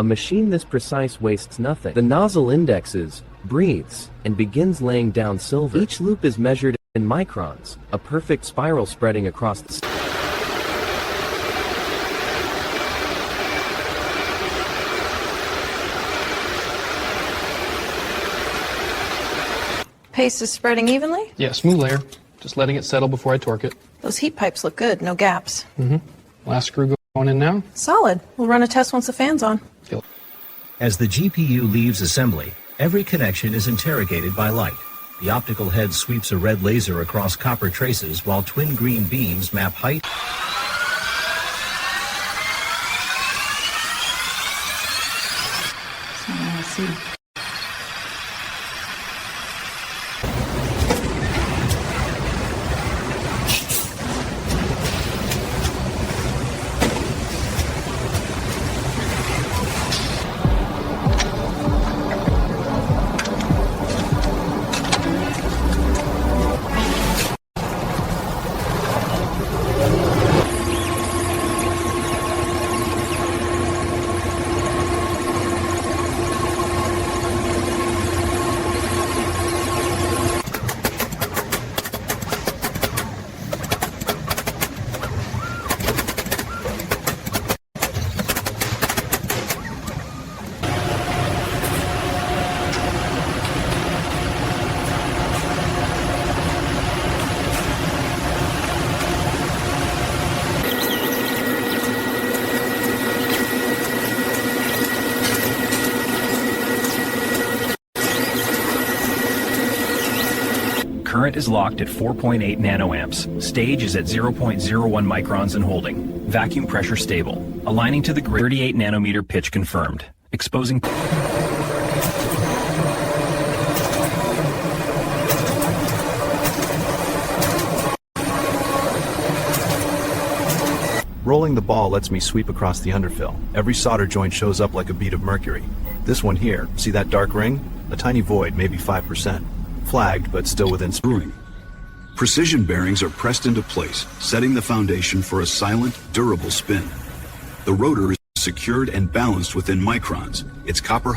A machine this precise wastes nothing. The nozzle indexes, breathes, and begins laying down silver. Each loop is measured in microns, a perfect spiral spreading across the Paste is spreading evenly? Yeah, smooth layer. Just letting it settle before I torque it. Those heat pipes look good, no gaps. Last screw going in now. Solid. We'll run a test once the fan's on. As the GPU leaves assembly, every connection is interrogated by light. The optical head sweeps a red laser across copper traces while twin green beams map height. I see. Current is locked at 4.8 nanoamps. Stage is at 0.01 microns and holding. Vacuum pressure stable. Aligning to the grid. 38 nanometer pitch confirmed. Exposing. Rolling the ball lets me sweep across the underfill. Every solder joint shows up like a bead of mercury. This one here, see that dark ring? A tiny void, maybe 5%. Flagged, but still within screwing. Precision bearings are pressed into place, setting the foundation for a silent, durable spin. The rotor is secured and balanced within microns. Its copper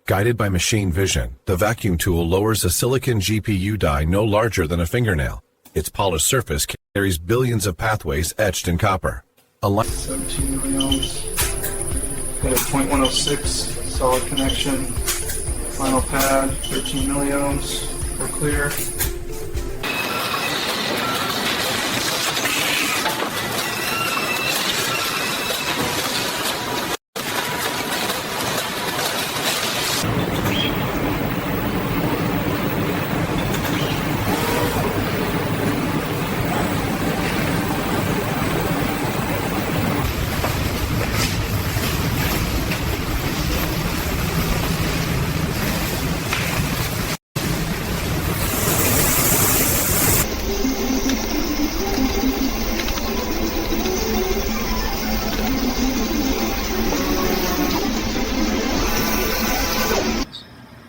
Guided by machine vision, the vacuum tool lowers a silicon GPU die no larger than a fingernail. Its polished surface carries billions of pathways etched in copper. 17 milliohms. Got a 0.106 solid connection. Final pad, 13 milliohms. We're clear.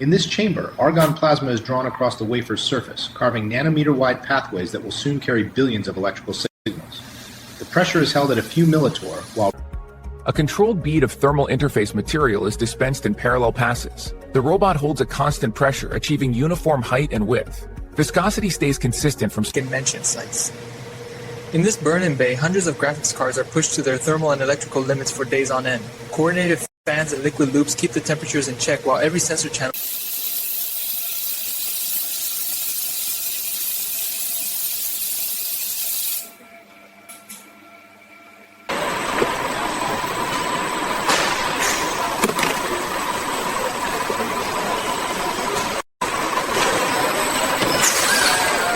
In this chamber, argon plasma is drawn across the wafer's surface, carving nanometer-wide pathways that will soon carry billions of electrical signals. The pressure is held at a few millitorr, while a controlled bead of thermal interface material is dispensed in parallel passes. The robot holds a constant pressure, achieving uniform height and width. Viscosity stays consistent from dimension sites. In this burn-in bay, hundreds of graphics cards are pushed to their thermal and electrical limits for days on end. Coordinated fans and liquid loops keep the temperatures in check while every sensor channel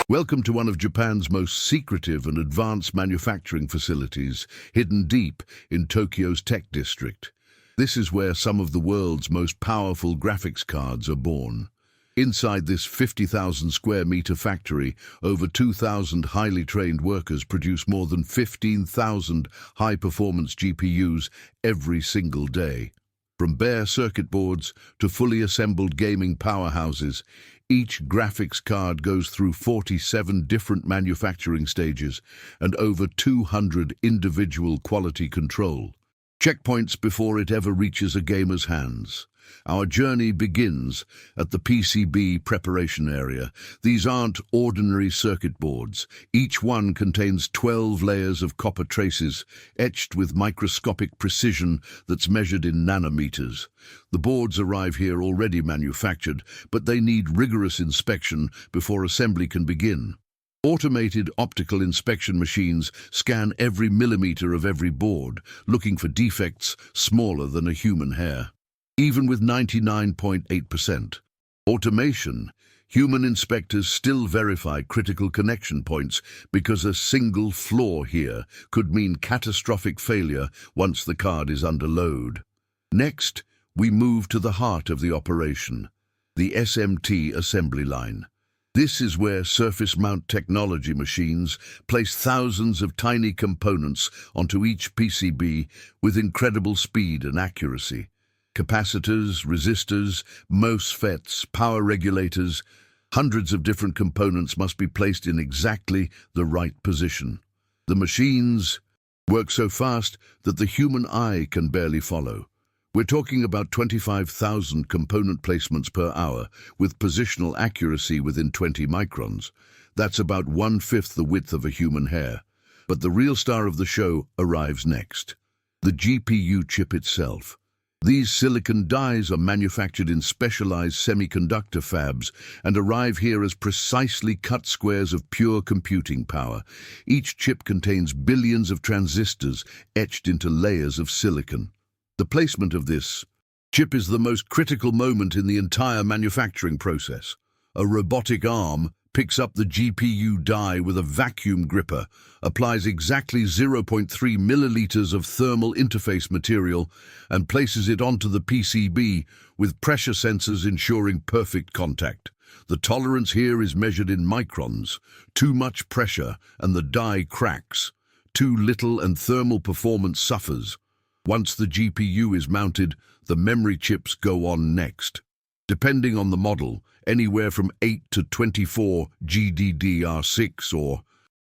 Welcome to one of Japan's most secretive and advanced manufacturing facilities, hidden deep in Tokyo's tech district. This is where some of the world's most powerful graphics cards are born. Inside this 50,000 square meter factory, over 2,000 highly trained workers produce more than 15,000 high-performance GPUs every single day. From bare circuit boards to fully assembled gaming powerhouses, each graphics card goes through 47 different manufacturing stages and over 200 individual quality control checkpoints before it ever reaches a gamer's hands. Our journey begins at the PCB preparation area. These aren't ordinary circuit boards. Each one contains 12 layers of copper traces, etched with microscopic precision that's measured in nanometers. The boards arrive here already manufactured, but they need rigorous inspection before assembly can begin. Automated optical inspection machines scan every millimeter of every board, looking for defects smaller than a human hair. Even with 99.8% automation, human inspectors still verify critical connection points because a single flaw here could mean catastrophic failure once the card is under load. Next, we move to the heart of the operation, the SMT Assembly Line. This is where surface mount technology machines place thousands of tiny components onto each PCB with incredible speed and accuracy. Capacitors, resistors, MOSFETs, power regulators, hundreds of different components must be placed in exactly the right position. The machines work so fast that the human eye can barely follow. We're talking about 25,000 component placements per hour, with positional accuracy within 20 microns. That's about 1/5 the width of a human hair. But the real star of the show arrives next. The GPU chip itself. These silicon dies are manufactured in specialized semiconductor fabs and arrive here as precisely cut squares of pure computing power. Each chip contains billions of transistors etched into layers of silicon. The placement of this chip is the most critical moment in the entire manufacturing process. A robotic arm picks up the GPU die with a vacuum gripper, applies exactly 0.3 milliliters of thermal interface material, and places it onto the PCB with pressure sensors ensuring perfect contact. The tolerance here is measured in microns. Too much pressure and the die cracks. Too little and thermal performance suffers. Once the GPU is mounted, the memory chips go on next. Depending on the model, anywhere from 8 to 24 GDDR6 or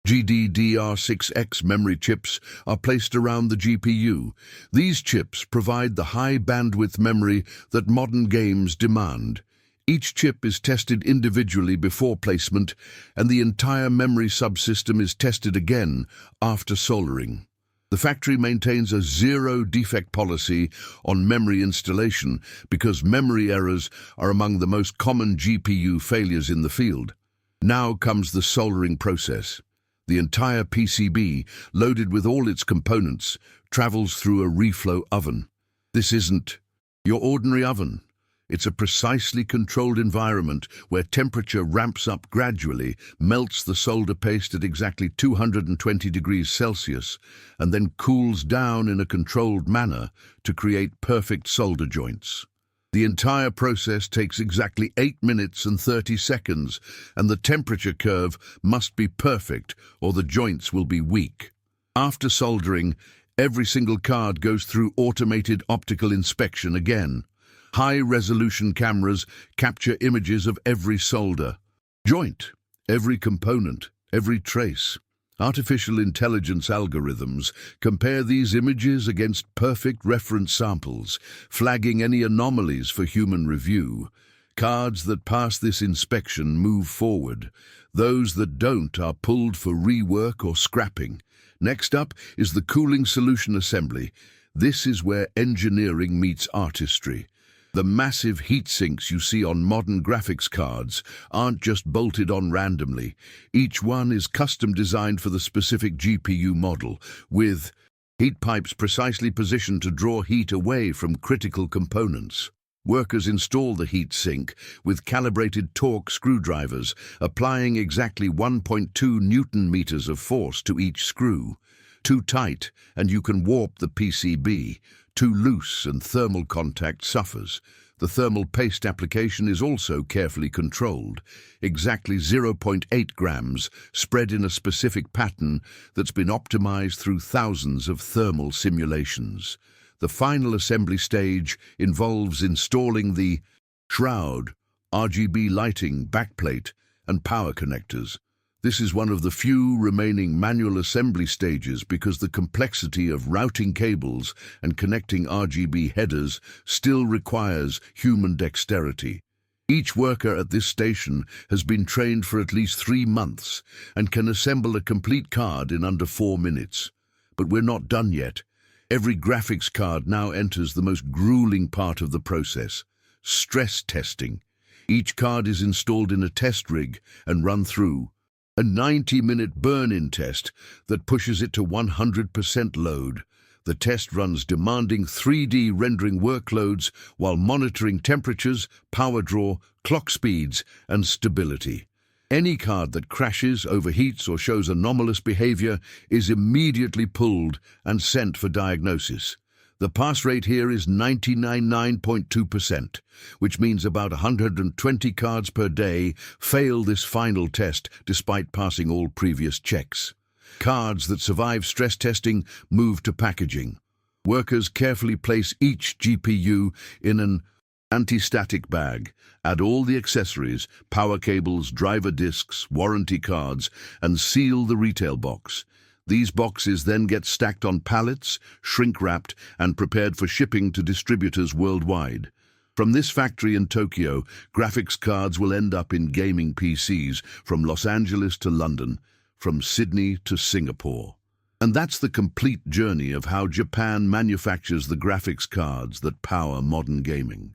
GDDR6X memory chips are placed around the GPU. These chips provide the high bandwidth memory that modern games demand. Each chip is tested individually before placement, and the entire memory subsystem is tested again after soldering. The factory maintains a zero-defect policy on memory installation because memory errors are among the most common GPU failures in the field. Now comes the soldering process. The entire PCB, loaded with all its components, travels through a reflow oven. This isn't your ordinary oven. It's a precisely controlled environment where temperature ramps up gradually, melts the solder paste at exactly 220 degrees Celsius, and then cools down in a controlled manner to create perfect solder joints. The entire process takes exactly 8 minutes and 30 seconds, and the temperature curve must be perfect or the joints will be weak. After soldering, every single card goes through automated optical inspection again. High-resolution cameras capture images of every solder joint, every component, every trace. Artificial intelligence algorithms compare these images against perfect reference samples, flagging any anomalies for human review. Cards that pass this inspection move forward. Those that don't are pulled for rework or scrapping. Next up is the cooling solution assembly. This is where engineering meets artistry. The massive heat sinks you see on modern graphics cards aren't just bolted on randomly. Each one is custom designed for the specific GPU model, with heat pipes precisely positioned to draw heat away from critical components. Workers install the heat sink with calibrated torque screwdrivers, applying exactly 1.2 Newton meters of force to each screw. Too tight, and you can warp the PCB. too loose and thermal contact suffers. The thermal paste application is also carefully controlled, exactly 0.8 grams spread in a specific pattern that's been optimized through thousands of thermal simulations. The final assembly stage involves installing the shroud, RGB lighting, backplate, and power connectors. This is one of the few remaining manual assembly stages because the complexity of routing cables and connecting RGB headers still requires human dexterity. Each worker at this station has been trained for at least 3 months and can assemble a complete card in under 4 minutes. But we're not done yet. Every graphics card now enters the most grueling part of the process, stress testing. Each card is installed in a test rig and run through a 90-minute burn-in test that pushes it to 100% load. The test runs demanding 3D rendering workloads while monitoring temperatures, power draw, clock speeds, and stability. Any card that crashes, overheats, or shows anomalous behavior is immediately pulled and sent for diagnosis. The pass rate here is 99.2%, which means about 120 cards per day fail this final test despite passing all previous checks. Cards that survive stress testing move to packaging. Workers carefully place each GPU in an anti-static bag, add all the accessories, power cables, driver discs, warranty cards, and seal the retail box. These boxes then get stacked on pallets, shrink-wrapped, and prepared for shipping to distributors worldwide. From this factory in Tokyo, graphics cards will end up in gaming PCs from Los Angeles to London, from Sydney to Singapore. And that's the complete journey of how Japan manufactures the graphics cards that power modern gaming.